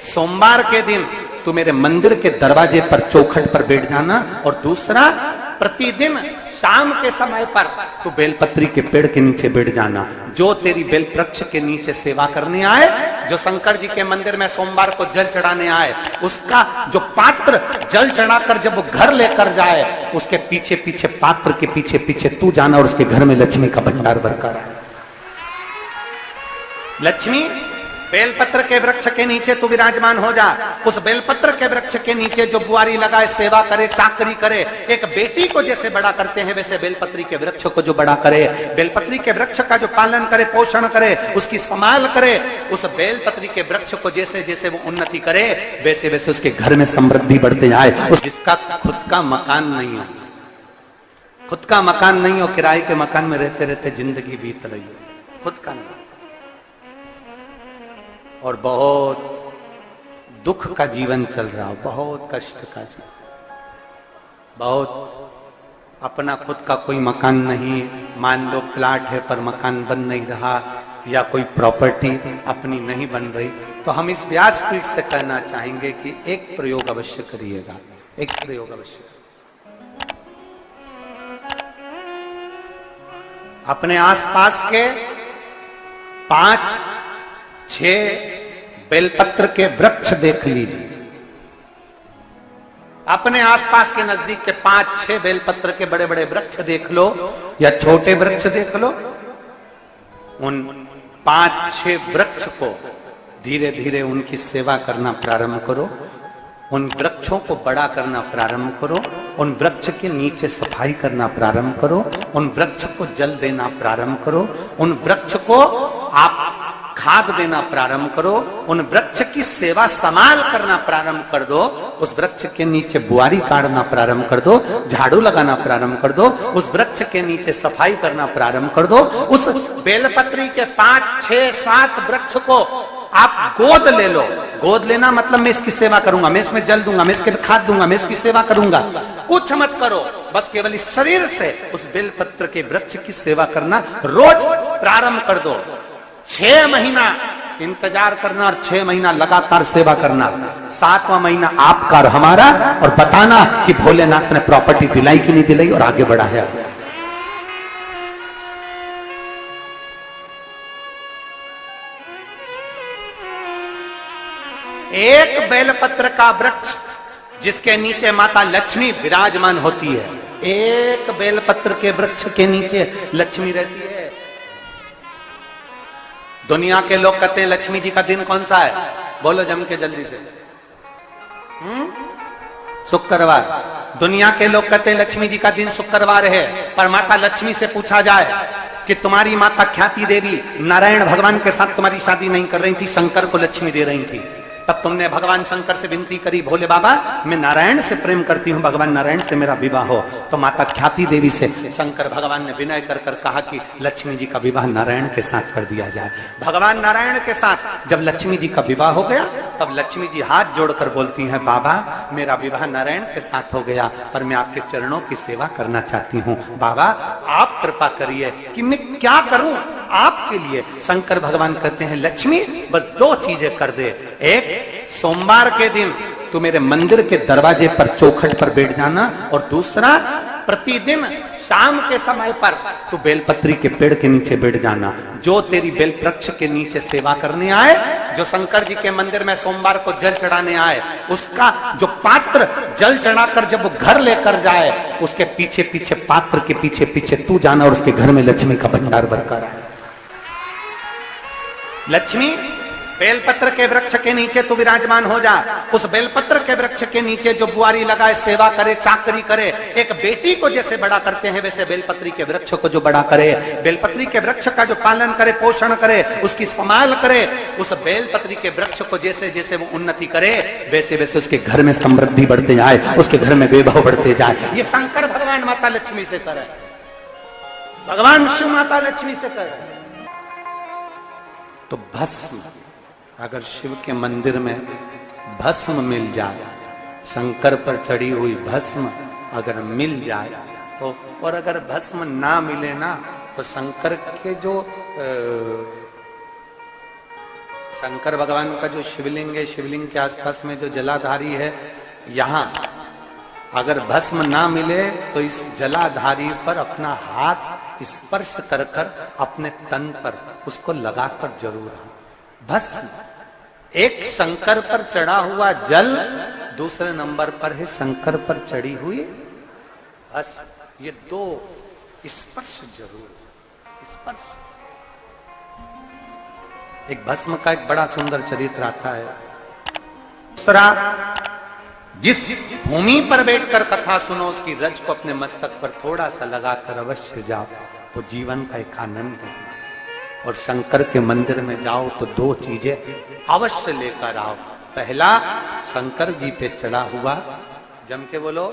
सोमवार के दिन तू मेरे मंदिर के दरवाजे पर चौखट पर बैठ जाना, और दूसरा प्रतिदिन शाम के समय पर तू बेलपत्री के पेड़ के नीचे बैठ जाना। जो तेरी बेल वृक्ष के नीचे सेवा करने आए, जो शंकर जी के मंदिर में सोमवार को जल चढ़ाने आए, उसका जो पात्र जल चढ़ाकर जब वो घर लेकर जाए, उसके पीछे पीछे पात्र के पीछे पीछे तू जाना और उसके घर में लक्ष्मी का भंडार भरकर आए। लक्ष्मी बेलपत्र के वृक्ष के नीचे तू विराजमान हो जा। उस बेलपत्र के वृक्ष के नीचे जो बुआरी लगाए, सेवा करे, चाकरी करे, एक बेटी को जैसे बड़ा करते हैं वैसे बेलपत्री के वृक्ष को जो बड़ा करे, बेलपत्री के वृक्ष का जो पालन करे, पोषण करे, उसकी संभाल करे, उस बेलपत्री के वृक्ष को जैसे जैसे वो उन्नति करे, वैसे वैसे उसके घर में समृद्धि बढ़ते जाए। जिसका खुद का मकान नहीं हो, खुद का मकान नहीं हो, किराए के मकान में रहते रहते जिंदगी बीत रही हो, खुद का नहीं, और बहुत दुख का जीवन चल रहा हो, बहुत कष्ट का जीवन, बहुत अपना खुद का कोई मकान नहीं, मान लो प्लाट है पर मकान बन नहीं रहा, या कोई प्रॉपर्टी अपनी नहीं बन रही, तो हम इस व्यासपीठ से कहना चाहेंगे कि एक प्रयोग अवश्य करिएगा, एक प्रयोग अवश्य। अपने आसपास के 5-6 बेलपत्र के वृक्ष देख लीजिए, अपने आसपास के नजदीक के 5-6 बेलपत्र के बड़े बड़े वृक्ष देख लो या छोटे वृक्ष देख लो। उन 5-6 वृक्ष को धीरे धीरे उनकी सेवा करना प्रारंभ करो, उन वृक्षों को बड़ा करना प्रारंभ करो, उन वृक्ष के नीचे सफाई करना प्रारंभ करो, उन वृक्ष को जल देना प्रारंभ करो, उन वृक्ष को आप खाद देना प्रारंभ करो, उन वृक्ष की सेवा संभाल करना प्रारंभ कर दो, उस वृक्ष के नीचे बुआरी काटना प्रारंभ कर दो, झाड़ू लगाना प्रारंभ कर दो, उस वृक्ष के नीचे सफाई करना प्रारंभ कर दो। उस बेलपत्री के 5-6-7 वृक्ष को आप गोद ले लो। गोद लेना मतलब मैं इसकी सेवा करूंगा, मैं इसमें जल दूंगा, मैं इसके खाद दूंगा, मैं इसकी सेवा करूंगा, कुछ मत करो, बस केवल इस शरीर से उस बेलपत्र के वृक्ष की सेवा करना रोज प्रारंभ कर दो। 6 महीना इंतजार करना और 6 महीना लगातार सेवा करना, 7वां महीना आपका और हमारा, और बताना कि भोलेनाथ ने प्रॉपर्टी दिलाई कि नहीं दिलाई और आगे बढ़ा है। एक बेलपत्र का वृक्ष जिसके नीचे माता लक्ष्मी विराजमान होती है, एक बेलपत्र के वृक्ष के नीचे लक्ष्मी रहती है। दुनिया के लोग कहते हैं लक्ष्मी जी का दिन कौन सा है, बोलो जम के जल्दी से। शुक्रवार। दुनिया के लोग कहते हैं लक्ष्मी जी का दिन शुक्रवार है, पर माता लक्ष्मी से पूछा जाए कि तुम्हारी माता ख्याति देवी नारायण भगवान के साथ तुम्हारी शादी नहीं कर रही थी, शंकर को लक्ष्मी दे रही थी, तब तुमने भगवान शंकर से विनती करी, भोले बाबा मैं नारायण से प्रेम करती हूँ, भगवान नारायण से मेरा विवाह हो। तो माता ख्याति देवी से शंकर भगवान ने विनय कर कर कहा कि लक्ष्मी जी का विवाह नारायण के साथ कर दिया जाए। भगवान नारायण के साथ जब लक्ष्मी जी का विवाह हो गया, तब लक्ष्मी जी हाथ जोड़कर बोलती हैं, बाबा मेरा विवाह नारायण के साथ हो गया, पर मैं आपके चरणों की सेवा करना चाहती हूँ, बाबा आप कृपा करिए कि मैं क्या करूं आपके लिए। शंकर भगवान कहते हैं, लक्ष्मी बस 2 चीजें कर दे, एक सोमवार के दिन तू मेरे मंदिर के दरवाजे पर चौखट पर बैठ जाना, और दूसरा प्रतिदिन शाम के समय पर तू बेलपत्री के पेड़ के नीचे बैठ जाना। जो तेरी बेल वृक्ष के नीचे सेवा करने आए, जो शंकर जी के मंदिर में सोमवार को जल चढ़ाने आए, उसका जो पात्र जल चढ़ाकर जब वो घर लेकर जाए, उसके पीछे पीछे पात्र के पीछे पीछे तू जाना और उसके घर में लक्ष्मी का भंडार भरकर आए। लक्ष्मी बेलपत्र के वृक्ष के नीचे तू विराजमान हो जा। उस बेलपत्र के वृक्ष के नीचे जो बुआरी लगाए, सेवा करे, चाकरी करे, एक बेटी को जैसे बड़ा करते हैं वैसे बेलपत्री के वृक्ष को जो बड़ा करे, बेलपत्री के वृक्ष का जो पालन करे, पोषण करे, उसकी संभाल करे, उस बेलपत्री के वृक्ष को जैसे जैसे वो उन्नति करे, वैसे वैसे उसके घर में समृद्धि बढ़ते जाए, उसके घर में वैभव बढ़ते जाए। ये शंकर भगवान माता लक्ष्मी से करे, भगवान शिव माता लक्ष्मी से करे। तो भस्म, अगर शिव के मंदिर में भस्म मिल जाए, शंकर पर चढ़ी हुई भस्म अगर मिल जाए तो, और अगर भस्म ना मिले ना, तो शंकर के जो शंकर भगवान का जो शिवलिंग है, शिवलिंग के आसपास में जो जलाधारी है, यहाँ अगर भस्म ना मिले तो इस जलाधारी पर अपना हाथ स्पर्श कर कर अपने तन पर उसको लगाकर जरूर आओ। भस्म एक शंकर पर चढ़ा हुआ जल, दूसरे नंबर पर है शंकर पर चढ़ी हुई भस्म। ये दो स्पर्श जरूर, स्पर्श। एक भस्म का एक बड़ा सुंदर चरित्र आता है। दूसरा, जिस भूमि पर बैठकर कथा सुनो उसकी रज को अपने मस्तक पर थोड़ा सा लगाकर अवश्य जाओ तो जीवन का एक आनंद है। और शंकर के मंदिर में जाओ तो दो चीजें अवश्य लेकर आओ। पहला, शंकर जी पे चढ़ा हुआ, जम के बोलो,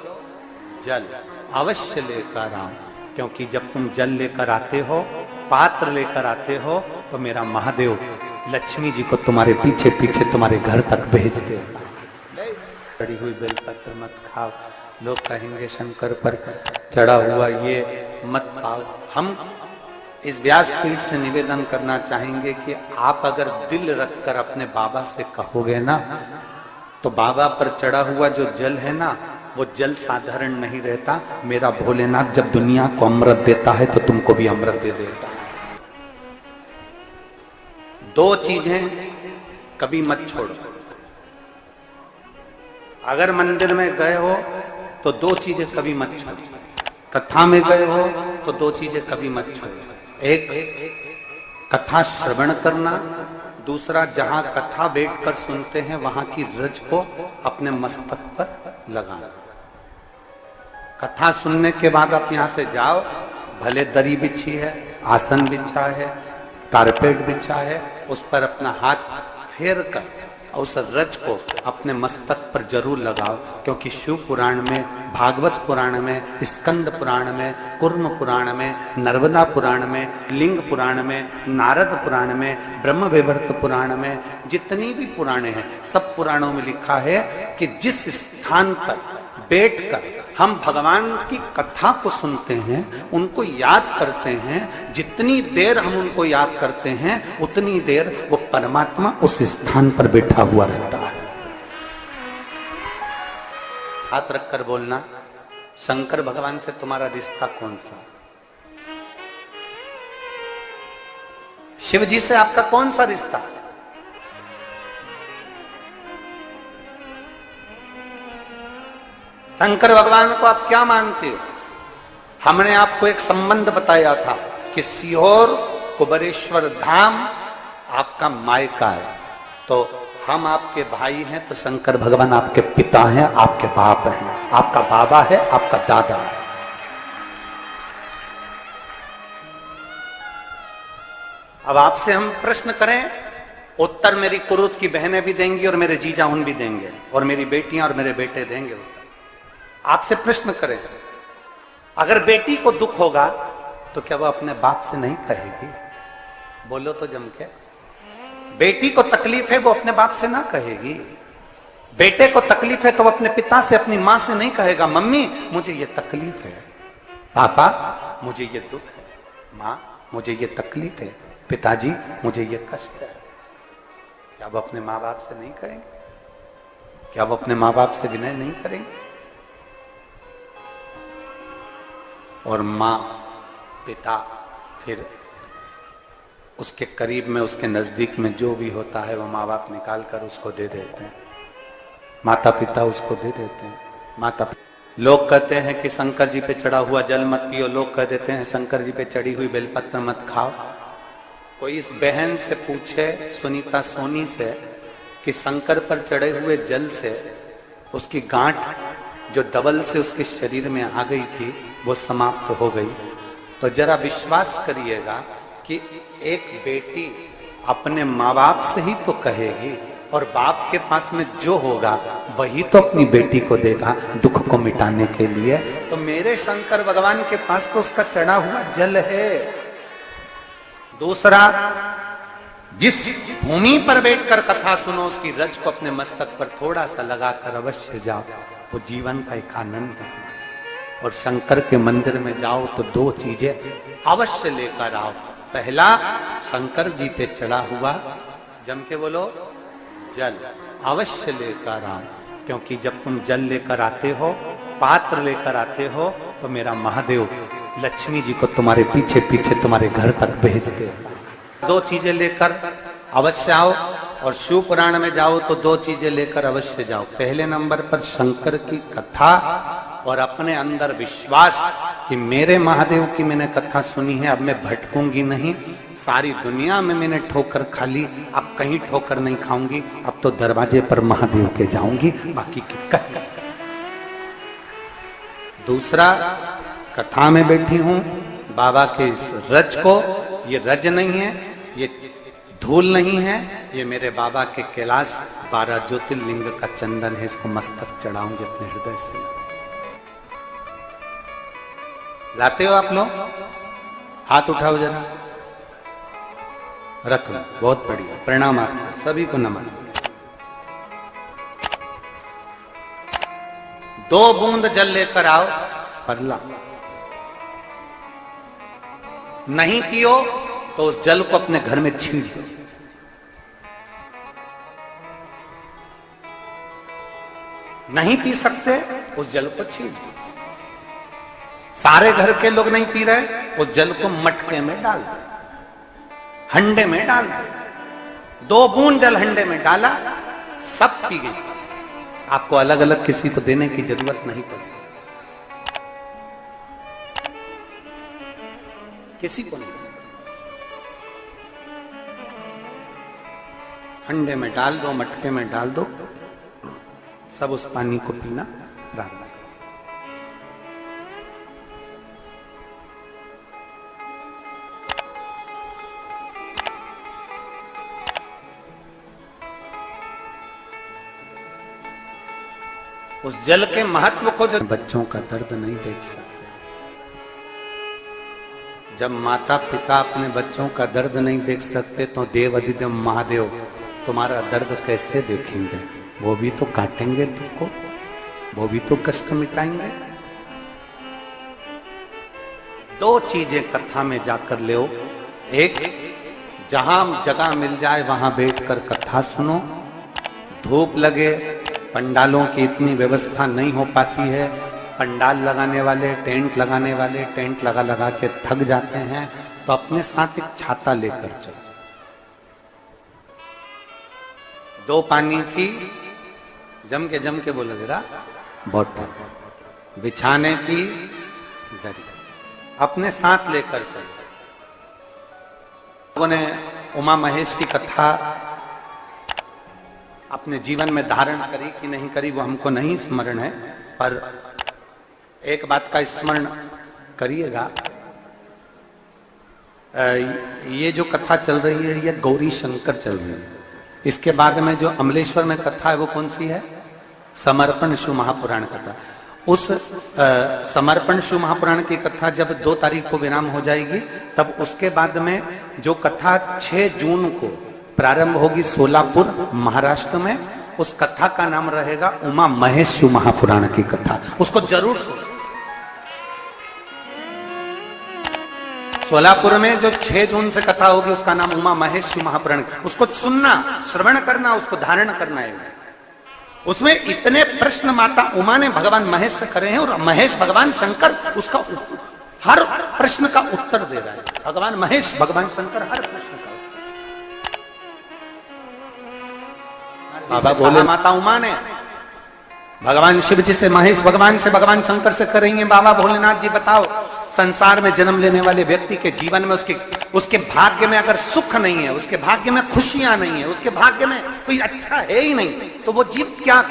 जल अवश्य लेकर आओ। क्योंकि जब तुम जल लेकर आते हो, पात्र लेकर आते हो, तो मेरा महादेव लक्ष्मी जी को तुम्हारे पीछे पीछे तुम्हारे घर तक भेज देगा। चढ़ी हुई बेलपत्र मत खाओ, लोग कहेंगे शंकर पर चढ़ा हुआ ये मत खाओ। हम इस व्यासपीठ से निवेदन करना चाहेंगे कि आप अगर दिल रखकर अपने बाबा से कहोगे ना, तो बाबा पर चढ़ा हुआ जो जल है ना, वो जल साधारण नहीं रहता। मेरा भोलेनाथ जब दुनिया को अमृत देता है तो तुमको भी अमृत दे देता है। दो चीजें कभी मत छोड़ो। अगर मंदिर में गए हो तो दो चीजें कभी मत छोड़ो। कथा में गए हो तो दो चीजें कभी मत छोड़ो। एक, कथा श्रवण करना। दूसरा, जहां कथा बैठकर सुनते हैं वहां की रज को अपने मस्तक पर लगाना। कथा सुनने के बाद आप यहां से जाओ, भले दरी बिछी है, आसन बिछा है, कारपेट बिछा है, उस पर अपना हाथ फेर कर उस रज को अपने मस्तक पर जरूर लगाओ। क्योंकि शिव पुराण में, भागवत पुराण में, स्कंद पुराण में, कुर्म पुराण में, नर्मदा पुराण में, लिंग पुराण में, नारद पुराण में, ब्रह्म वैवर्त पुराण में, जितनी भी पुराणे हैं, सब पुराणों में लिखा है कि जिस स्थान पर बैठकर हम भगवान की कथा को सुनते हैं, उनको याद करते हैं, जितनी देर हम उनको याद करते हैं उतनी देर वो परमात्मा उस स्थान पर बैठा हुआ रहता है। हाथ रखकर बोलना, शंकर भगवान से तुम्हारा रिश्ता कौन सा? शिव जी से आपका कौन सा रिश्ता? शंकर भगवान को आप क्या मानते हो? हमने आपको एक संबंध बताया था कि सीहोर कुबेरेश्वर धाम आपका मायका है, तो हम आपके भाई हैं, तो शंकर भगवान आपके पिता हैं, आपके बाप हैं, आपका बाबा है, आपका दादा है। अब आपसे हम प्रश्न करें, उत्तर मेरी कुरुत की बहनें भी देंगी और मेरे जीजा उन भी देंगे और मेरी बेटियां और मेरे बेटे देंगे। आपसे प्रश्न करें, अगर बेटी को दुख होगा तो क्या वो अपने बाप से नहीं कहेगी? बोलो तो जम के। बेटी को तकलीफ है वो अपने बाप से ना कहेगी। बेटे को तकलीफ है तो वो अपने पिता से, अपनी मां से नहीं कहेगा, मम्मी मुझे ये तकलीफ है, पापा मुझे ये दुख है, मां मुझे ये तकलीफ है, पिताजी मुझे ये कष्ट है। क्या वो अपने माँ बाप से नहीं कहेंगे? क्या वो अपने माँ बाप से विनय नहीं करेंगे? और माँ, पिता, फिर उसके करीब में, उसके नजदीक में जो भी होता है वो माँ बाप निकाल कर उसको दे देते हैं, माता पिता उसको दे देते हैं। माता लोग कहते हैं कि शंकर जी पे चढ़ा हुआ जल मत पियो, लोग कह देते हैं शंकर जी पे चढ़ी हुई बेलपत्र मत खाओ। कोई इस बहन से पूछे, सुनीता सोनी से, कि शंकर पर चढ़े हुए जल से उसकी गांठ जो डबल से उसके शरीर में आ गई थी वो समाप्त हो गई, तो जरा विश्वास करिएगा कि एक बेटी अपने माँ बाप से ही तो कहेगी, और बाप के पास में जो होगा वही तो अपनी बेटी को देगा दुख को मिटाने के लिए। तो मेरे शंकर भगवान के पास तो उसका चढ़ा हुआ जल है। दूसरा, जिस भूमि पर बैठकर कथा सुनो उसकी रज को अपने मस्तक पर थोड़ा सा लगाकर अवश्य जाओ, वो जीवन का एक आनंद है। और शंकर के मंदिर में जाओ तो दो चीजें अवश्य लेकर आओ। पहला, शंकर जी पे चढ़ा हुआ जम के बोलो, जल अवश्य लेकर आओ, क्योंकि जब तुम जल लेकर आते हो, पात्र लेकर आते हो, तो मेरा महादेव लक्ष्मी जी को तुम्हारे पीछे पीछे तुम्हारे घर तक भेजते हो। दो चीजें लेकर अवश्य आओ, और शिव पुराण में जाओ तो दो चीजें लेकर अवश्य जाओ। पहले नंबर पर शंकर की कथा और अपने अंदर विश्वास कि मेरे महादेव की मैंने कथा सुनी है, अब मैं भटकूंगी नहीं। सारी दुनिया में मैंने ठोकर खा ली, अब कहीं ठोकर नहीं खाऊंगी, अब तो दरवाजे पर महादेव के जाऊंगी, बाकी की कथा। दूसरा, कथा में बैठी हूं बाबा के इस रज को, ये रज नहीं है, ये धूल नहीं है, ये मेरे बाबा के कैलाश 12 ज्योतिर्लिंग का चंदन है, इसको मस्तक चढ़ाऊंगे अपने हृदय से। लाते हो आप लोग? हाथ उठाओ जरा, रख लो, बहुत बढ़िया, प्रणाम आपको सभी को, नमन। 2 बूंद जल लेकर आओ, पगला नहीं पियो तो उस जल को अपने घर में छीन दो। नहीं पी सकते, उस जल को छीन दो। सारे घर के लोग नहीं पी रहे, उस जल को मटके में डाल दो, हंडे में डाल दो। 2 बूंद जल हंडे में डाला, सब पी गई। आपको अलग अलग किसी को देने की जरूरत नहीं पड़ी, किसी को नहीं। हंडे में डाल दो, मटके में डाल दो, सब उस पानी को पीना डाल दो। उस जल के महत्व को जो बच्चों का दर्द नहीं देख सकते, जब माता पिता अपने बच्चों का दर्द नहीं देख सकते, तो देव अधिदेव महादेव तुम्हारा दर्द कैसे देखेंगे? वो भी तो काटेंगे तुमको, वो भी तो कष्ट मिटाएंगे। 2 चीजें कथा में जाकर ले। एक, जहां जगह मिल जाए वहां बैठकर कथा सुनो। धूप लगे, पंडालों की इतनी व्यवस्था नहीं हो पाती है, पंडाल लगाने वाले, टेंट लगाने वाले टेंट लगा लगा के थक जाते हैं, तो अपने साथ एक छाता लेकर चलो। 2 पानी की जम के बोलो जरा, बोतल बिछाने की दरी अपने साथ लेकर चलो। लोगों ने उमा महेश की कथा अपने जीवन में धारण करी कि नहीं करी वो हमको नहीं स्मरण है, पर एक बात का स्मरण करिएगा, ये जो कथा चल रही है ये गौरी शंकर चल रही है। इसके बाद में जो अमलेश्वर में कथा है वो कौन सी है? समर्पण शिव महापुराण कथा। उस समर्पण शिव महापुराण की कथा जब 2 तारीख को विराम हो जाएगी, तब उसके बाद में जो कथा 6 जून को प्रारंभ होगी सोलापुर महाराष्ट्र में, उस कथा का नाम रहेगा उमा महेश शिव महापुराण की कथा। उसको जरूर सुनो। सोलापुर में जो 6 जून से कथा होगी उसका नाम उमा महेश शिव महापुराण, उसको सुनना, श्रवण करना, उसको धारण करना है। उसमें इतने प्रश्न माता उमा ने भगवान महेश से करे हैं, और महेश भगवान शंकर उसका हर प्रश्न का उत्तर दे रहा है। भगवान महेश भगवान शंकर हर प्रश्न का। बाबा बोले माता उमा ने भगवान शिव जी से, महेश भगवान से, भगवान शंकर से करेंगे, बाबा भोलेनाथ जी बताओ, संसार में जन्म लेने वाले व्यक्ति के जीवन में उसके भाग्य में अगर सुख नहीं है, उसके भाग्य में खुशियां नहीं है, उसके भाग्य में कोई अच्छा है ही नहीं, तो वो जीव क्या